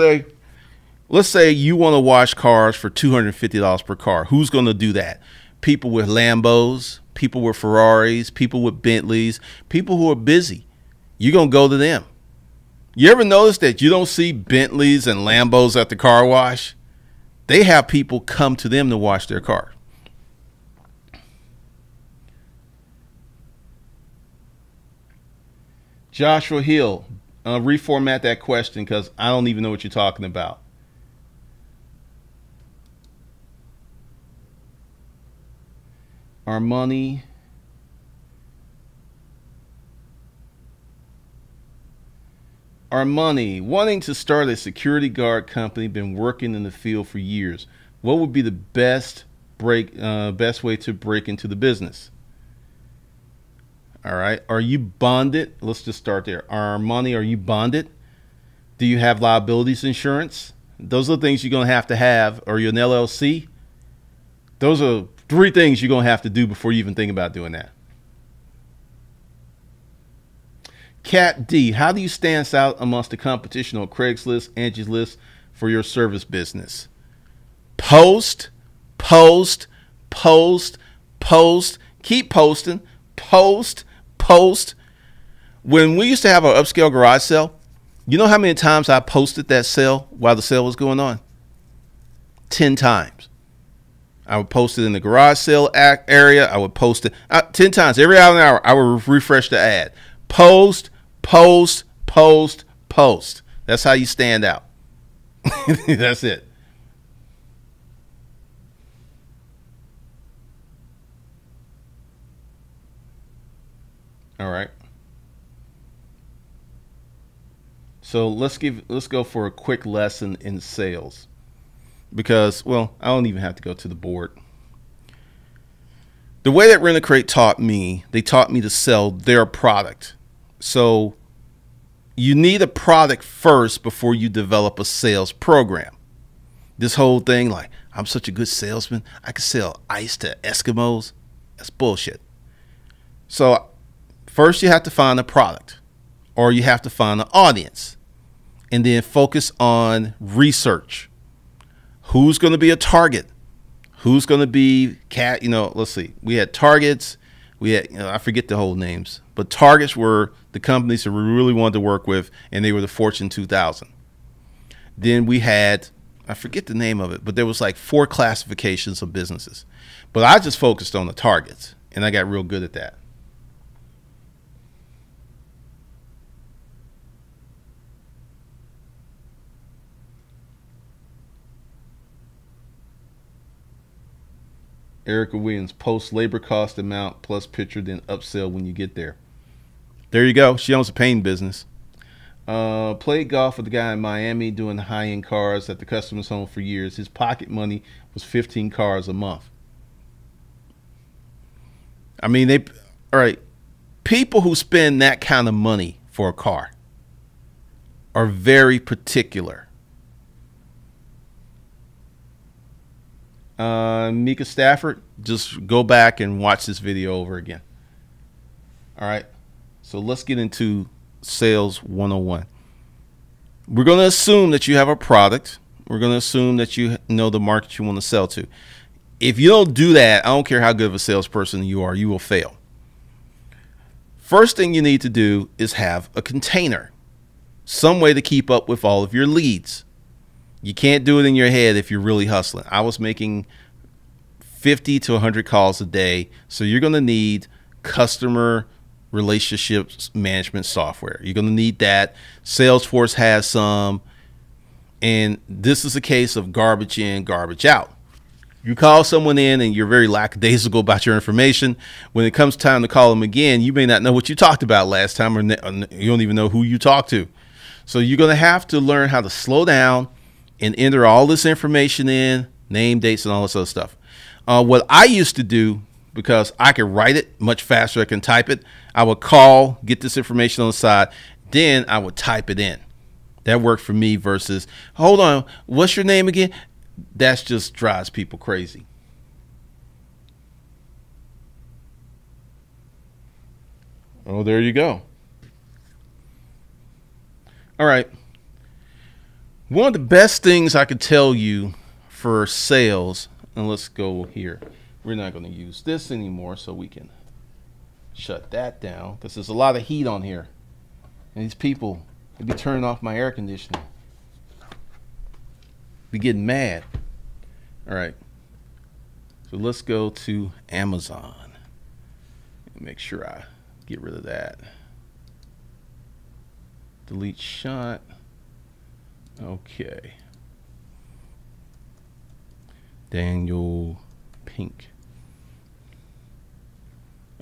let's say you want to wash cars for $250 per car. Who's going to do that? People with Lambos, people with Ferraris, people with Bentleys, people who are busy. You're going to go to them. You ever notice that you don't see Bentleys and Lambos at the car wash? They have people come to them to wash their car. Joshua Hill, reformat that question because I don't even know what you're talking about. Our money. Wanting to start a security guard company, been working in the field for years. What would be the best way to break into the business? All right. Are you bonded? Let's just start there. Are you bonded? Do you have liabilities insurance? Those are the things you're going to have. Are you an LLC? Those are 3 things you're going to have to do before you even think about doing that. Cat D, how do you stand out amongst the competition on Craigslist, Angie's List for your service business? Post. Keep posting. Post. When we used to have our upscale garage sale, you know how many times I posted that sale while the sale was going on? 10 times. I would post it in the garage sale area. I would post it 10 times. Every hour I would refresh the ad. Post. That's how you stand out. That's it. All right. So let's go for a quick lesson in sales. Because, well, I don't even have to go to the board. The way that Rent-A-Crate taught me, they taught me to sell their product. So you need a product first before you develop a sales program. This whole thing, like, I'm such a good salesman, I can sell ice to Eskimos. That's bullshit. So first you have to find a product, or you have to find an audience, and then focus on research. Who's going to be a target? Who's going to be let's see. We had targets. We had, I forget the whole names, but targets were the companies that we really wanted to work with, and they were the Fortune 2000. Then we had, I forget the name of it, but there was like 4 classifications of businesses. But I just focused on the targets, and I got real good at that. Erica Williams, post labor cost amount plus picture, then upsell when you get there. There you go. She owns a painting business. Played golf with the guy in Miami doing high-end cars at the customer's home for years. His pocket money was 15 cars a month. I mean, all right. People who spend that kind of money for a car are very particular. Mika Stafford, just go back and watch this video over again. All right. So let's get into sales 101. We're going to assume that you have a product. We're going to assume that you know the market you want to sell to. If you don't do that, I don't care how good of a salesperson you are, you will fail. First thing you need to do is have a container, some way to keep up with all of your leads. You can't do it in your head if you're really hustling. I was making 50 to 100 calls a day, so you're going to need customer relationships management software. You're going to need that. Salesforce has some, and this is a case of garbage in, garbage out. You call someone in and you're very lackadaisical about your information. When it comes time to call them again, you may not know what you talked about last time, or you don't even know who you talked to. So you're going to have to learn how to slow down and enter all this information in, name, dates, and all this other stuff. What I used to do, because I could write it much faster, I can type it, I would call, get this information on the side, then I would type it in. That worked for me versus, hold on, what's your name again? That just drives people crazy. Oh, there you go. All right. One of the best things I could tell you for sales, and let's go here. We're not going to use this anymore, so we can shut that down, because there's a lot of heat on here. And these people, they'd be turning off my air conditioning. Be getting mad. All right. So let's go to Amazon. Make sure I get rid of that. Delete shot. Okay. Daniel Pink.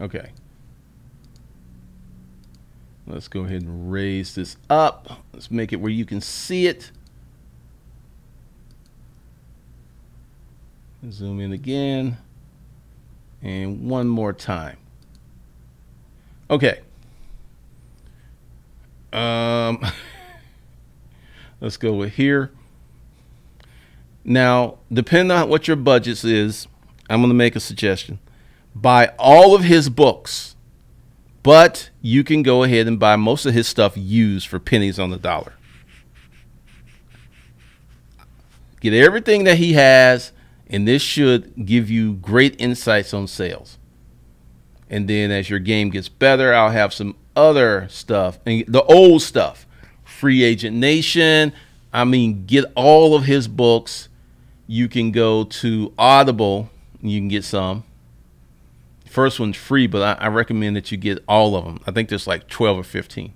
Okay. Let's go ahead and raise this up. Let's make it where you can see it. Zoom in again. And one more time. Okay. Let's go with here. Now, depending on what your budget is, I'm going to make a suggestion. Buy all of his books, but you can go ahead and buy most of his stuff used for pennies on the dollar. Get everything that he has, and this should give you great insights on sales. And then as your game gets better, I'll have some other stuff, and the old stuff. Free Agent Nation. I mean, get all of his books. You can go to Audible. You can get some. First one's free, but I recommend that you get all of them. I think there's like 12 or 15.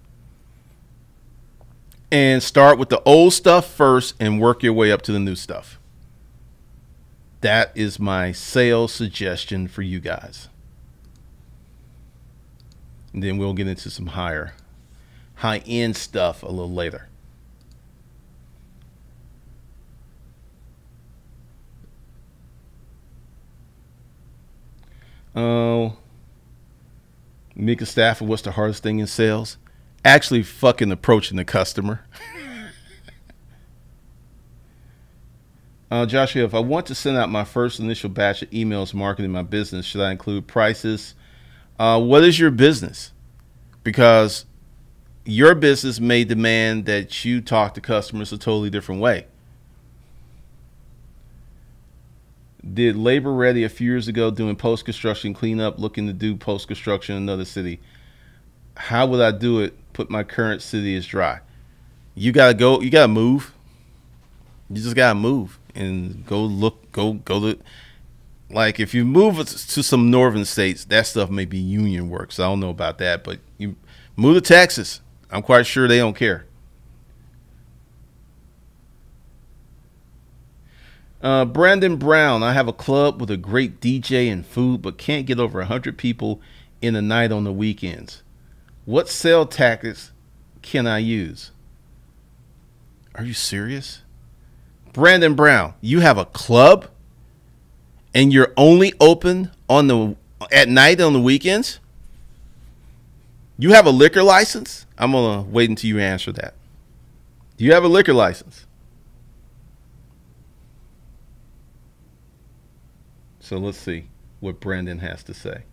And start with the old stuff first and work your way up to the new stuff. That is my sales suggestion for you guys. And then we'll get into some high-end stuff a little later. Oh, Mika Stafford, what's the hardest thing in sales? Actually fucking approaching the customer. Joshua, if I want to send out my first initial batch of emails marketing my business, should I include prices? What is your business? Because your business may demand that you talk to customers a totally different way. Did Labor Ready a few years ago doing post-construction cleanup, looking to do post-construction in another city. How would I do it? Put my current city as dry. You gotta go. You gotta move. You just gotta move and go look. Go to. Like if you move to some northern states, that stuff may be union work. So I don't know about that, but you move to Texas. I'm quite sure they don't care. Brandon Brown, I have a club with a great DJ and food, but can't get over 100 people in a night on the weekends. What sale tactics can I use? Are you serious? Brandon Brown, you have a club and you're only open at night on the weekends? You have a liquor license? I'm going to wait until you answer that. Do you have a liquor license? So let's see what Brandon has to say.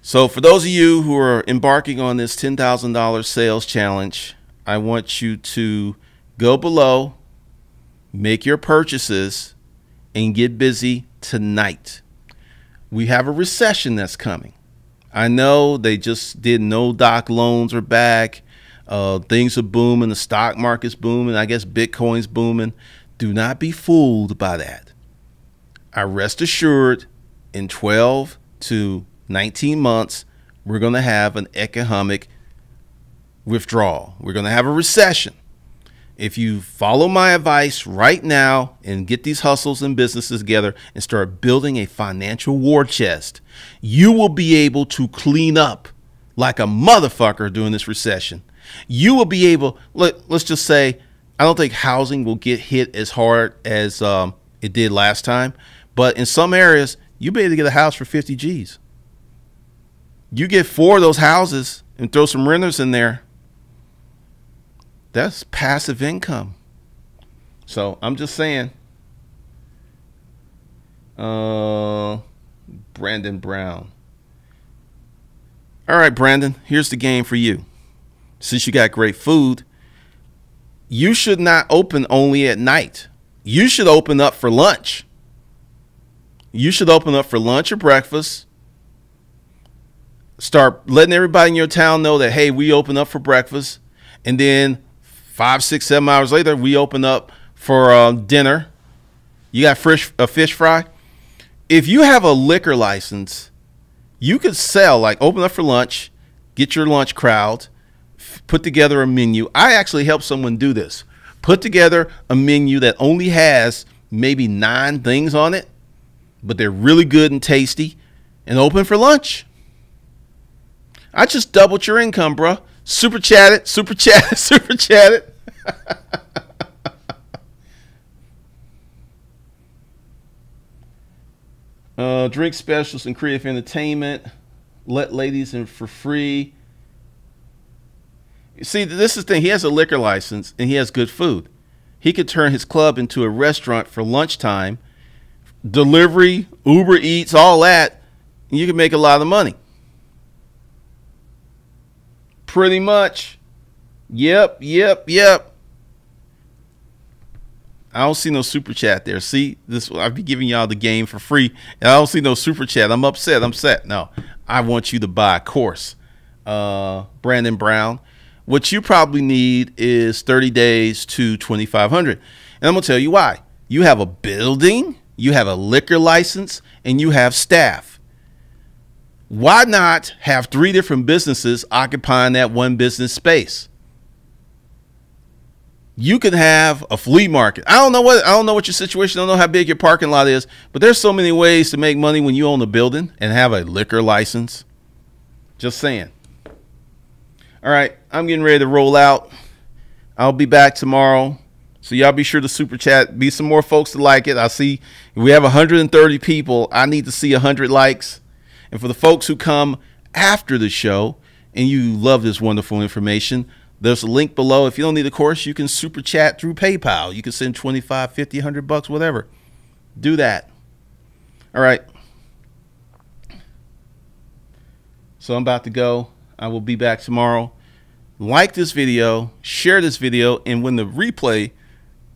So for those of you who are embarking on this $10,000 sales challenge, I want you to go below, make your purchases, and get busy tonight. We have a recession that's coming. I know they just did no doc loans are back. Things are booming. The stock market's booming. I guess Bitcoin's booming. Do not be fooled by that. I rest assured in 12 to 19 months, we're going to have an economic withdrawal. We're going to have a recession. If you follow my advice right now and get these hustles and businesses together and start building a financial war chest, you will be able to clean up like a motherfucker during this recession. You will be able, let's just say, I don't think housing will get hit as hard as it did last time, but in some areas, you'll be able to get a house for 50 G's. You get 4 of those houses and throw some renters in there. That's passive income. So I'm just saying. Brandon Brown. All right, Brandon, here's the game for you. Since you got great food, you should not open only at night. You should open up for lunch. You should open up for lunch or breakfast. Start letting everybody in your town know that, hey, we open up for breakfast. And then 5, 6, 7 hours later, we open up for dinner. You got a fish fry. If you have a liquor license, you could sell, like open up for lunch, get your lunch crowd, put together a menu. I actually helped someone do this. Put together a menu that only has maybe 9 things on it, but they're really good and tasty, and open for lunch. I just doubled your income, bro. Super chat it, super chat it, super chat it. Drink specials and creative entertainment. Let ladies in for free. See, this is the thing. He has a liquor license and he has good food. He could turn his club into a restaurant for lunchtime, delivery, Uber Eats, all that, and you can make a lot of money. Pretty much. Yep. I don't see no super chat there. See, this I'll be giving y'all the game for free, and I don't see no super chat. I'm upset. I'm set. No, I want you to buy a course. Brandon Brown. What you probably need is 30 days to 2,500. And I'm going to tell you why. You have a building, you have a liquor license, and you have staff. Why not have 3 different businesses occupying that one business space? You can have a flea market. I don't know what your situation, I don't know how big your parking lot is, but there's so many ways to make money when you own a building and have a liquor license. Just saying. All right, I'm getting ready to roll out. I'll be back tomorrow. So y'all be sure to super chat. Be some more folks to like it. I see we have 130 people. I need to see 100 likes. And for the folks who come after the show and you love this wonderful information, there's a link below. If you don't need a course, you can super chat through PayPal. You can send 25, 50, 100 bucks, whatever. Do that. All right. So I'm about to go. I will be back tomorrow. Like this video, share this video, and when the replay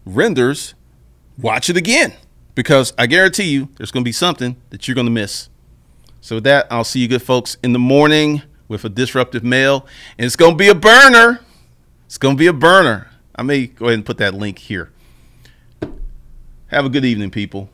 renders, watch it again, because I guarantee you there's going to be something that you're going to miss. So with that, I'll see you good folks in the morning with a disruptive male, and it's going to be a burner. It's going to be a burner. I may go ahead and put that link here. Have a good evening, people.